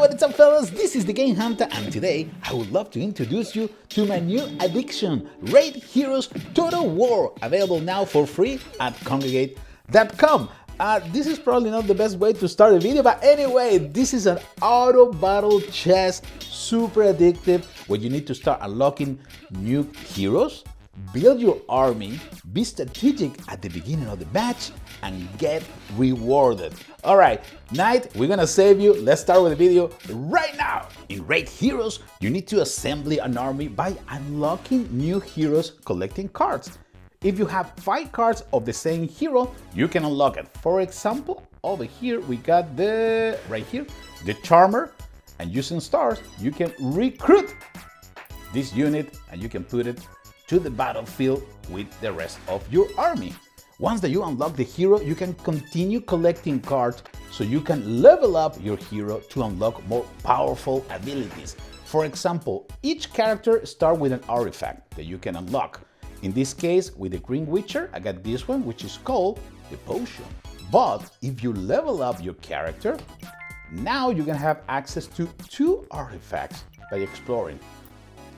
what's up fellas, this is Thegamehuntah, and today I would love to introduce you to my new addiction, Raid Heroes Total War, available now for free at congregate.com. This is probably not the best way to start a video, but anyway, this is an auto battle chess, super addictive, where you need to start unlocking new heroes, build your army, be strategic at the beginning of the match, and get rewarded. Alright, Knight, we're gonna save you. Let's start with the video right now. In Raid Heroes, you need to assemble an army by unlocking new heroes, collecting cards. If you have 5 cards of the same hero, you can unlock it. For example, over here we got the Charmer, and using stars, you can recruit this unit and you can put it to the battlefield with the rest of your army. Once that you unlock the hero, you can continue collecting cards so you can level up your hero to unlock more powerful abilities. For example, each character starts with an artifact that you can unlock. In this case, with the Green Witcher, I got this one, which is called the Potion. But if you level up your character, now you can have access to 2 artifacts by exploring.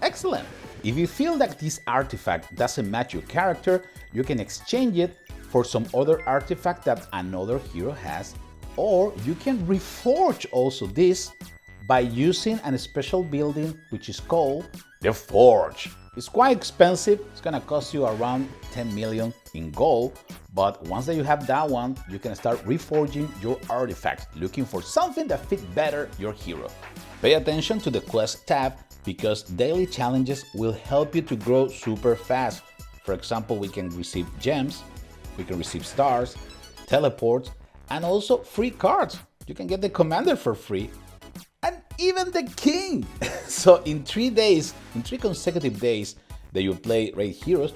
Excellent! If you feel that this artifact doesn't match your character, you can exchange it for some other artifact that another hero has, or you can reforge also this by using a special building which is called the Forge. It's quite expensive, it's gonna cost you around 10 million in gold, but once that you have that one, you can start reforging your artifacts, looking for something that fits better your hero. Pay attention to the quest tab, because daily challenges will help you to grow super fast. For example, we can receive gems, we can receive stars, teleports, and also free cards. You can get the commander for free, and even the king. So in 3 consecutive days that you play Raid Heroes,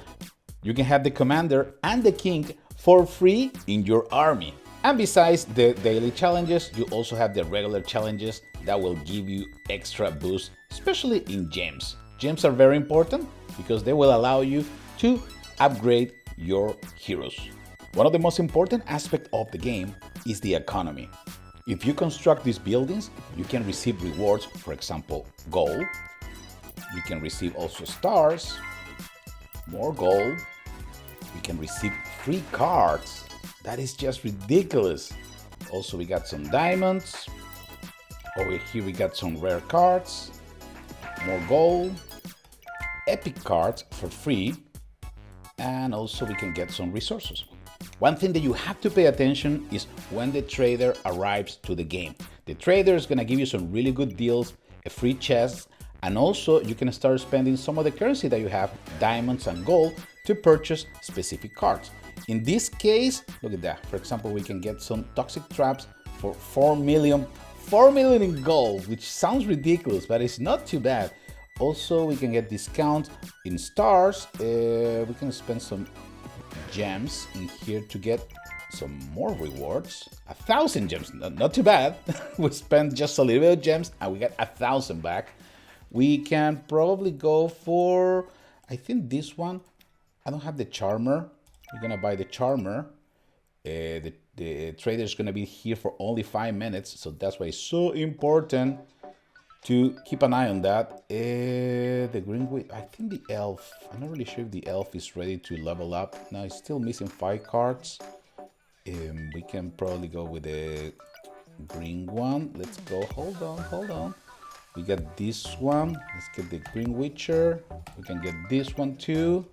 you can have the commander and the king for free in your army. And besides the daily challenges, you also have the regular challenges that will give you extra boost, especially in gems. Gems are very important because they will allow you to upgrade your heroes. One of the most important aspects of the game is the economy. If you construct these buildings, you can receive rewards, for example, gold. You can receive also stars, more gold. You can receive free cards. That is just ridiculous. Also, we got some diamonds. Over here, we got some rare cards, more gold, epic cards for free, and also we can get some resources. One thing that you have to pay attention is when the trader arrives to the game. The trader is gonna give you some really good deals, a free chest, and also you can start spending some of the currency that you have, diamonds and gold, to purchase specific cards. In this case, look at that. For example, we can get some toxic traps for 4 million in gold, which sounds ridiculous, but it's not too bad. Also, we can get discounts in stars. We can spend some gems in here to get some more rewards. 1,000 gems, not too bad. We spent just a little bit of gems and we got 1,000 back. We can probably go for, I think this one. I don't have the Charmer. We're gonna buy the Charmer. The trader is gonna be here for only 5 minutes, so that's why it's so important to keep an eye on that. The green, I think the elf. I'm not really sure if the elf is ready to level up. Now it's still missing 5 cards. We can probably go with the green one. Let's go. Hold on. We got this one. Let's get the Green Witcher. We can get this one too.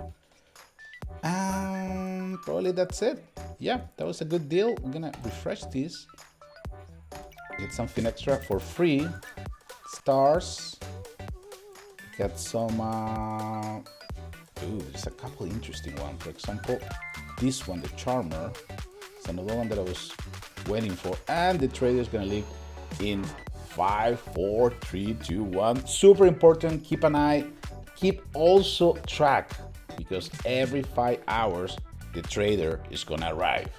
Probably that's it. Yeah, that was a good deal. We're gonna refresh this. Get something extra for free. Stars. Get some. There's a couple interesting ones. For example, this one, the Charmer. It's another one that I was waiting for. And the trader is gonna leave in 5, 4, 3, 2, 1. Super important. Keep an eye. Keep also track, because every 5 hours the trader is gonna arrive.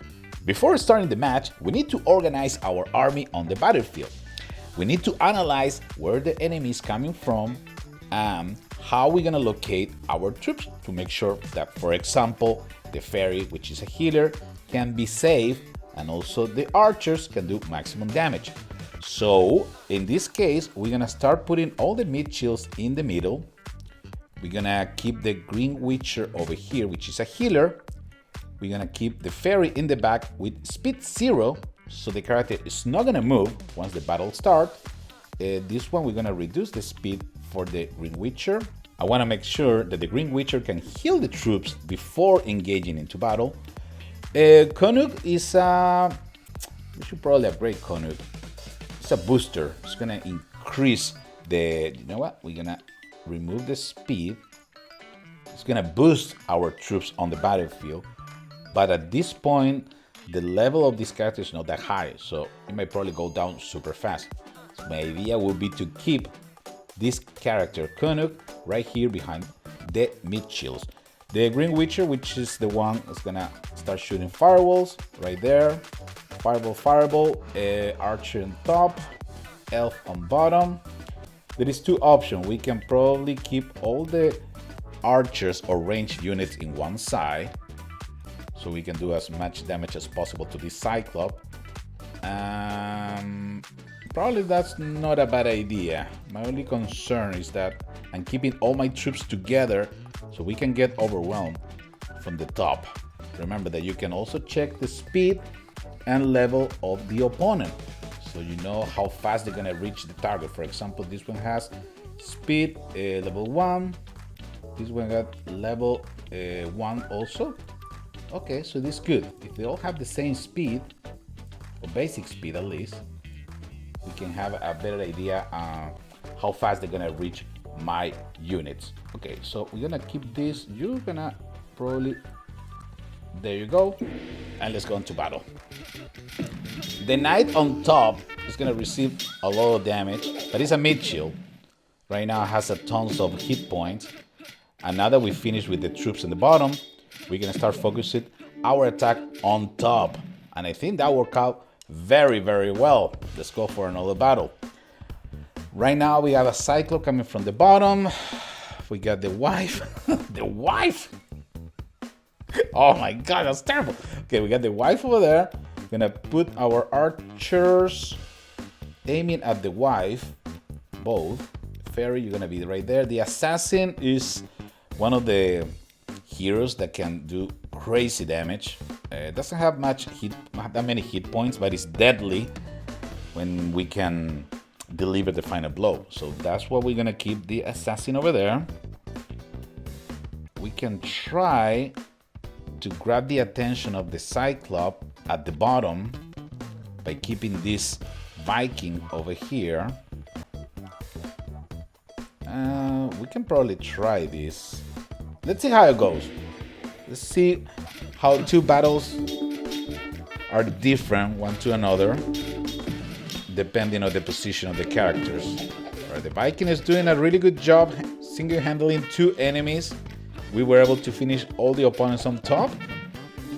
Before starting the match, we need to organize our army on the battlefield. We need to analyze where the enemy is coming from and how we're gonna locate our troops to make sure that, for example, the fairy, which is a healer, can be safe, and also the archers can do maximum damage. So in this case, we're gonna start putting all the meat shields in the middle. We're gonna keep the Green Witcher over here, which is a healer. We're gonna keep the fairy in the back with speed 0, so the character is not gonna move once the battle starts. This one, we're gonna reduce the speed for the Green Witcher. I wanna make sure that the Green Witcher can heal the troops before engaging into battle. Konuk is we should probably upgrade Konuk. It's a booster. It's gonna increase the, you know what? We're gonna remove the speed. It's gonna boost our troops on the battlefield. But at this point, the level of this character is not that high, so it might probably go down super fast. So my idea would be to keep this character, Konuk, right here behind the mid shields. The Green Witcher, which is the one that's gonna start shooting fireballs right there. Fireball, archer on top, elf on bottom. There is two options. We can probably keep all the archers or ranged units in one side, so we can do as much damage as possible to this Cyclops. Probably that's not a bad idea. My only concern is that I'm keeping all my troops together so we can get overwhelmed from the top. Remember that you can also check the speed and level of the opponent, so you know how fast they're gonna reach the target. For example, this one has speed level 1. This one got level 1 also. Okay, so this is good. If they all have the same speed, or basic speed at least, we can have a better idea how fast they're gonna reach my units. Okay, so we're gonna keep this. You're gonna probably, there you go, and let's go into battle. The knight on top is gonna receive a lot of damage, but it's a mid shield. Right now it has a tons of hit points. And now that we finished with the troops in the bottom, we're gonna start focusing our attack on top. And I think that worked out very, very well. Let's go for another battle. Right now we have a Cyclops coming from the bottom. We got the wife. The wife! Oh my god, that's terrible. Okay, we got the wife over there. Gonna put our archers aiming at the wife, both. Fairy, you're gonna be right there. The assassin is one of the heroes that can do crazy damage. Doesn't have that many hit points, but it's deadly when we can deliver the final blow. So that's why we're gonna keep the assassin over there. We can try to grab the attention of the Cyclops at the bottom by keeping this Viking over here. We can probably try this. Let's see how it goes. Let's see how two battles are different one to another depending on the position of the characters. Right, the Viking is doing a really good job single-handling two enemies. We were able to finish all the opponents on top.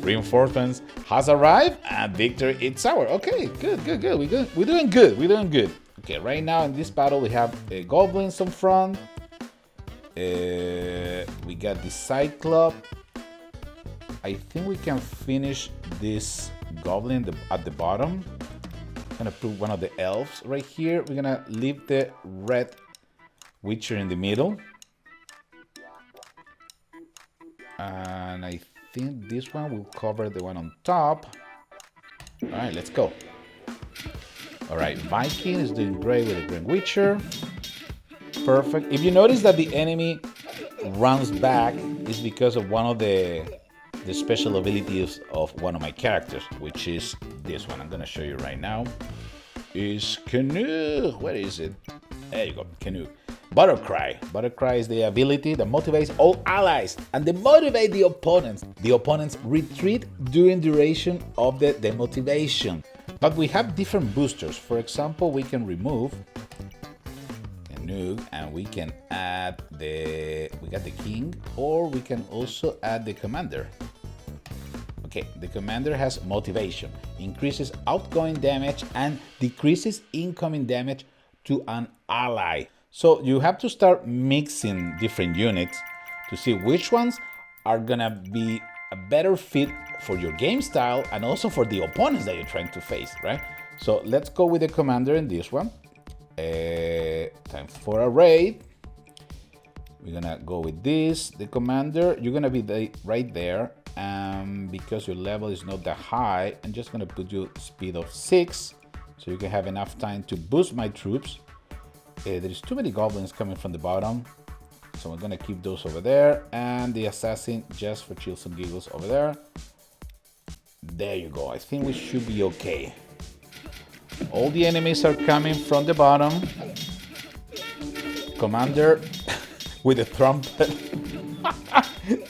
Reinforcements has arrived and victory it's ours. Okay, good. We're doing good. Okay, right now in this battle we have goblins in front. We got the Cyclops. I think we can finish this goblin at the bottom. I'm gonna put one of the elves right here. We're gonna leave the red Witcher in the middle. And I think this one will cover the one on top. All right, let's go. All right, Viking is doing great with the Green Witcher. Perfect. If you notice that the enemy runs back, it's because of one of the special abilities of one of my characters, which is this one. I'm gonna show you right now. Is Canoe. Where is it? There you go, Canoe. Buttercry. Buttercry is the ability that motivates all allies and they motivate the opponents. The opponents retreat during duration of the demotivation. But we have different boosters. For example, we can remove Canoe and we can add we got the king, or we can also add the commander. Okay, the commander has motivation, increases outgoing damage and decreases incoming damage to an ally. So you have to start mixing different units to see which ones are gonna be a better fit for your game style and also for the opponents that you're trying to face, right? So let's go with the commander in this one. Time for a raid. We're gonna go with this. The commander, you're gonna be right there. Because your level is not that high, I'm just gonna put you speed of 6, so you can have enough time to boost my troops. There's too many goblins coming from the bottom, so I'm gonna keep those over there, and the assassin just for chills and giggles over there. There you go. I think we should be okay. All the enemies are coming from the bottom. Commander with a trumpet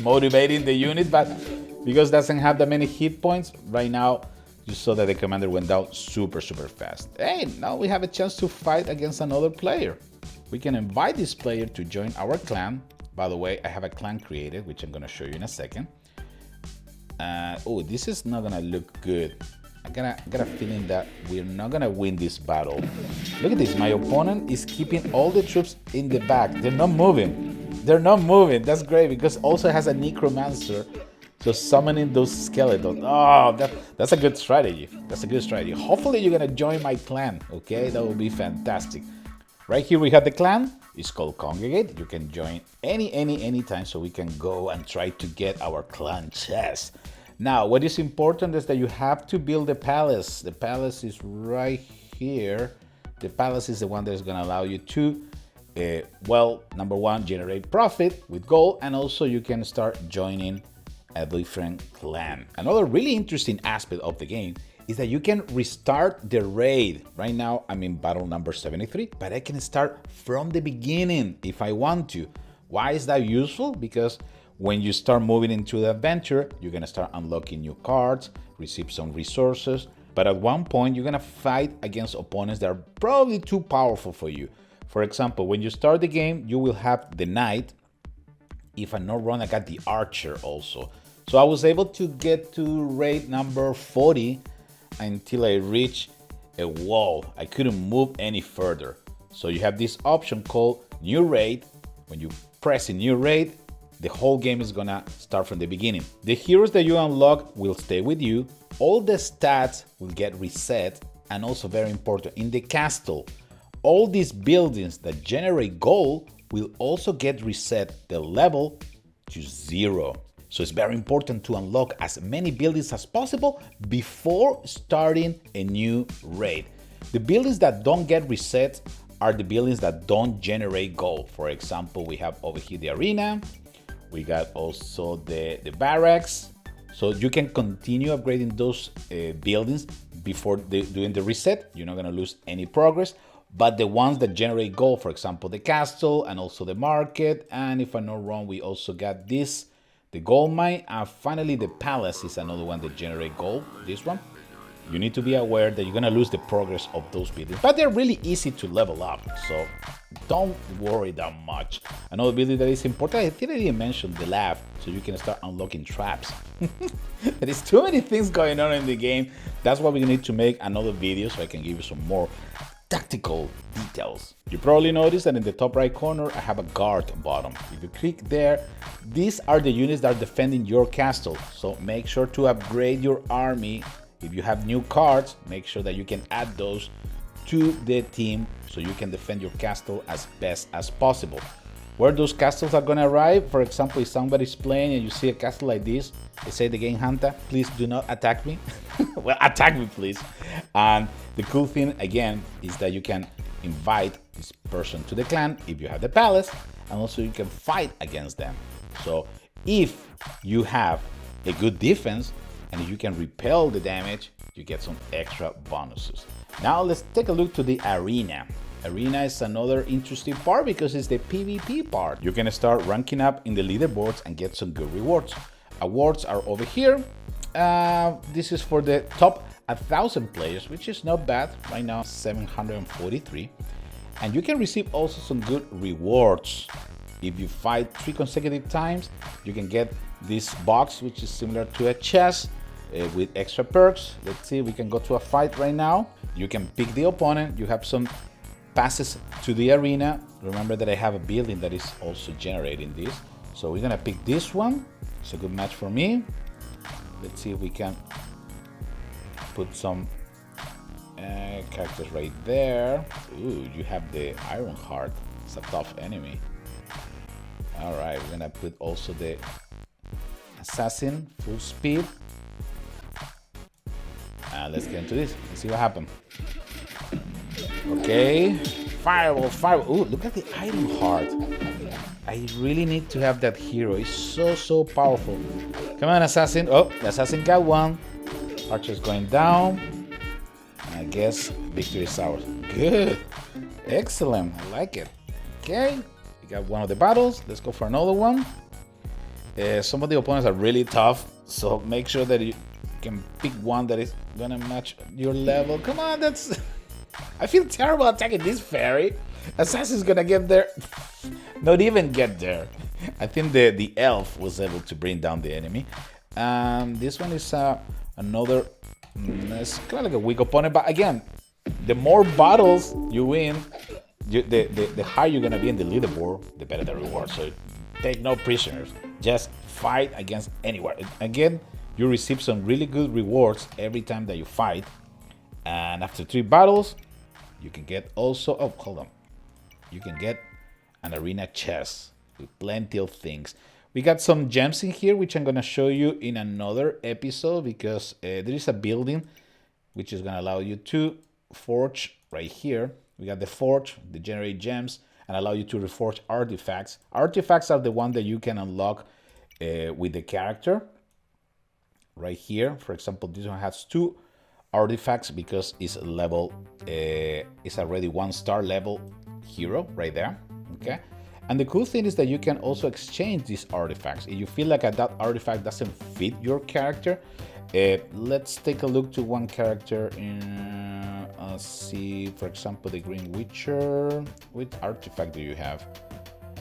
motivating the unit, but because it doesn't have that many hit points right now, you saw that the commander went down super fast. Hey, now we have a chance to fight against another player. We can invite this player to join our clan. By the way, I have a clan created, which I'm gonna show you in a second. Oh, this is not gonna look good. I got a feeling that we're not gonna win this battle. Look at this, my opponent is keeping all the troops in the back. They're not moving. They're not moving. That's great because also has a necromancer, so summoning those skeletons. Oh, that's a good strategy. That's a good strategy. Hopefully you're gonna join my clan. Okay, that will be fantastic. Right here we have the clan. It's called Congregate. You can join any time, so we can go and try to get our clan chest. Now, what is important is that you have to build the palace. The palace is right here. The palace is the one that is going to allow you to, well, number one, generate profit with gold, and also you can start joining a different clan. Another really interesting aspect of the game is that you can restart the raid. Right now, I'm in battle number 73, but I can start from the beginning if I want to. Why is that useful? Because when you start moving into the adventure, you're gonna start unlocking new cards, receive some resources, but at one point you're gonna fight against opponents that are probably too powerful for you. For example, when you start the game, you will have the knight. If I'm not wrong, I got the archer also. So I was able to get to raid number 40 until I reached a wall. I couldn't move any further. So you have this option called new raid. When you press a new raid, the whole game is gonna start from the beginning. The heroes that you unlock will stay with you. All the stats will get reset, and also very important, in the castle, all these buildings that generate gold will also get reset the level to 0. So it's very important to unlock as many buildings as possible before starting a new raid. The buildings that don't get reset are the buildings that don't generate gold. For example, we have over here the arena. We got also the barracks. So you can continue upgrading those buildings before doing the reset. You're not gonna lose any progress. But the ones that generate gold, for example, the castle and also the market. And if I'm not wrong, we also got this, the gold mine. And finally, the palace is another one that generate gold, this one. You need to be aware that you're gonna lose the progress of those buildings, but they're really easy to level up, so don't worry that much. Another building that is important, I think I didn't mention the lab, so you can start unlocking traps. There is too many things going on in the game. That's why we need to make another video so I can give you some more tactical details. You probably noticed that in the top right corner, I have a guard bottom. If you click there, these are the units that are defending your castle. So make sure to upgrade your army. If you have new cards, make sure that you can add those to the team so you can defend your castle as best as possible. Where those castles are gonna arrive, for example, if somebody's playing and you see a castle like this, they say Thegamehuntah, please do not attack me. Well, attack me please. And the cool thing again is that you can invite this person to the clan if you have the palace, and also you can fight against them. So if you have a good defense, and if you can repel the damage, you get some extra bonuses. Now let's take a look to the arena. Arena is another interesting part because it's the PvP part. You can start ranking up in the leaderboards and get some good rewards. Awards are over here. This is for the top 1,000 players, which is not bad. Right now, 743. And you can receive also some good rewards. If you fight 3 consecutive times, you can get this box, which is similar to a chest, with extra perks. Let's see, we can go to a fight right now. You can pick the opponent. You have some passes to the arena. Remember that I have a building that is also generating this. So we're gonna pick this one. It's a good match for me. Let's see if we can put some Characters right there. Ooh, you have the Iron Heart. It's a tough enemy. Alright, we're gonna put also the Assassin, full speed. Let's get into this. Let's see what happens. Okay. Fireball, fireball. Ooh, look at the Iron Heart. I really need to have that hero. He's so powerful. Come on, Assassin. Oh, the Assassin got one. Archer's going down. I guess victory is ours. Good. Excellent. I like it. Okay. We got one of the battles. Let's go for another one. Some of the opponents are really tough, so make sure that you can pick one that is gonna match your level. Come on, that's... I feel terrible attacking this fairy. Assassin's gonna get there. Not even get there. I think the elf was able to bring down the enemy. This one is another... it's kind of like a weak opponent, but again, the more battles you win, the higher you're gonna be in the leaderboard, the better the reward. So take no prisoners. Just fight against anyone. Again, you receive some really good rewards every time that you fight. And after 3 battles, you can get also... oh, hold on. You can get an arena chest with plenty of things. We got some gems in here, which I'm going to show you in another episode, because there is a building which is going to allow you to forge right here. We got the forge, the generate gems, and allow you to reforge artifacts. Artifacts are the one that you can unlock with the character right here. For example, this one has 2 artifacts because it's level, it's already 1-star level hero right there. Okay. And the cool thing is that you can also exchange these artifacts. If you feel like that artifact doesn't fit your character, let's take a look to one character in, let's see, for example, the Green Witcher. Which artifact do you have?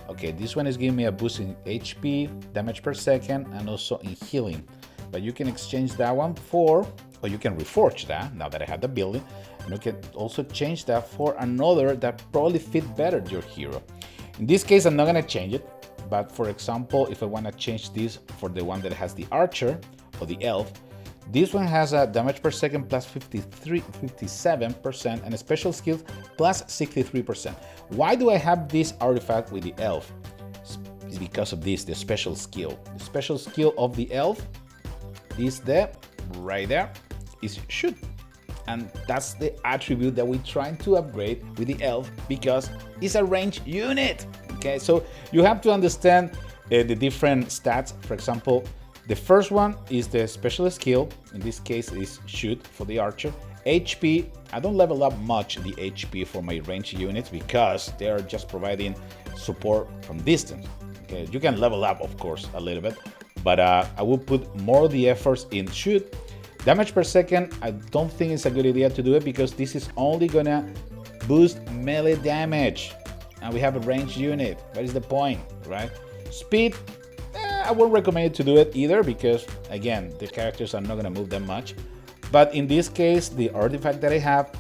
Okay, this one is giving me a boost in HP, damage per second, and also in healing. But you can exchange that one for, or you can reforge that, now that I have the building, and you can also change that for another that probably fit better your hero. In this case, I'm not going to change it, but for example, if I want to change this for the one that has the archer or the elf, this one has a damage per second plus 57% and a special skills plus 63%. Why do I have this artifact with the elf? It's because of this, the special skill. The special skill of the elf is the, right there, is shoot. And that's the attribute that we're trying to upgrade with the elf, because it's a ranged unit. Okay, so you have to understand the different stats. For example, the first one is the special skill. In this case, is shoot for the archer. HP, I don't level up much the HP for my ranged units because they are just providing support from distance. Okay, you can level up, of course, a little bit, but I will put more of the efforts in shoot. Damage per second, I don't think it's a good idea to do it because this is only gonna boost melee damage. And we have a ranged unit. What is the point, right? Speed, I won't recommend you to do it either because, again, the characters are not gonna move that much. But in this case, the artifact that I have,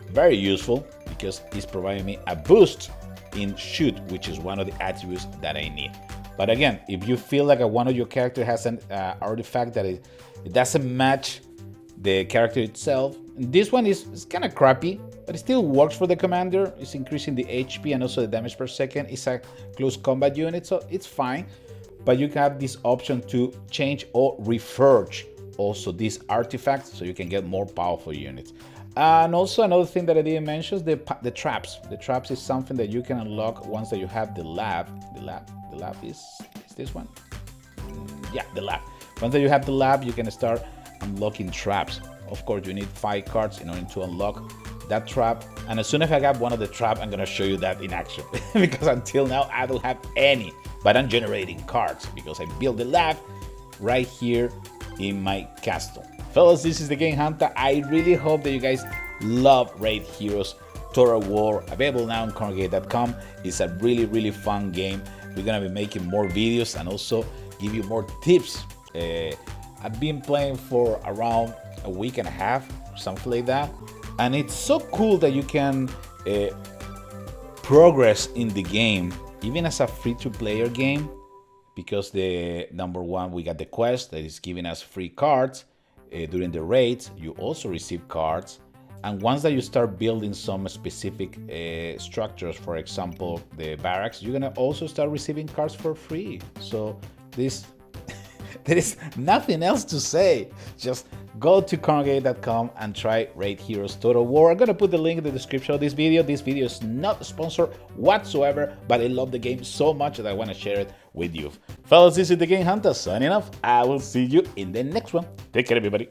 very useful because it's providing me a boost in shoot, which is one of the attributes that I need. But again, if you feel like one of your character has an artifact that it doesn't match the character itself, and this one is kind of crappy, but it still works for the commander. It's increasing the HP and also the damage per second. It's a close combat unit, so it's fine. But you have this option to change or reforge also these artifacts so you can get more powerful units. And also another thing that I didn't mention is the traps. The traps is something that you can unlock once that you have the lab. The lab is this one? Yeah, the lab. Once that you have the lab, you can start unlocking traps. Of course, you need 5 cards in order to unlock that trap. And as soon as I got one of the trap, I'm gonna show you that in action because until now I don't have any. But I'm generating cards because I built the lab right here in my castle. Fellas, this is Thegamehuntah. I really hope that you guys love Raid Heroes Total War, available now on Congregate.com. It's a really fun game. We're gonna be making more videos and also give you more tips. I've been playing for around a week and a half, something like that. And it's so cool that you can progress in the game, even as a free-to-player game, because the number one, we got the quest that is giving us free cards during the raids. You also receive cards, And once that you start building some specific structures, for example, the barracks, you're gonna also start receiving cards for free. So this, there is nothing else to say. Just go to congregate.com and try Raid Heroes Total War. I'm gonna put the link in the description of this video. This video is not sponsored whatsoever, but I love the game so much that I want to share it with you. Fellas, this is Thegamehuntah signing off. I will see you in the next one. Take care, everybody.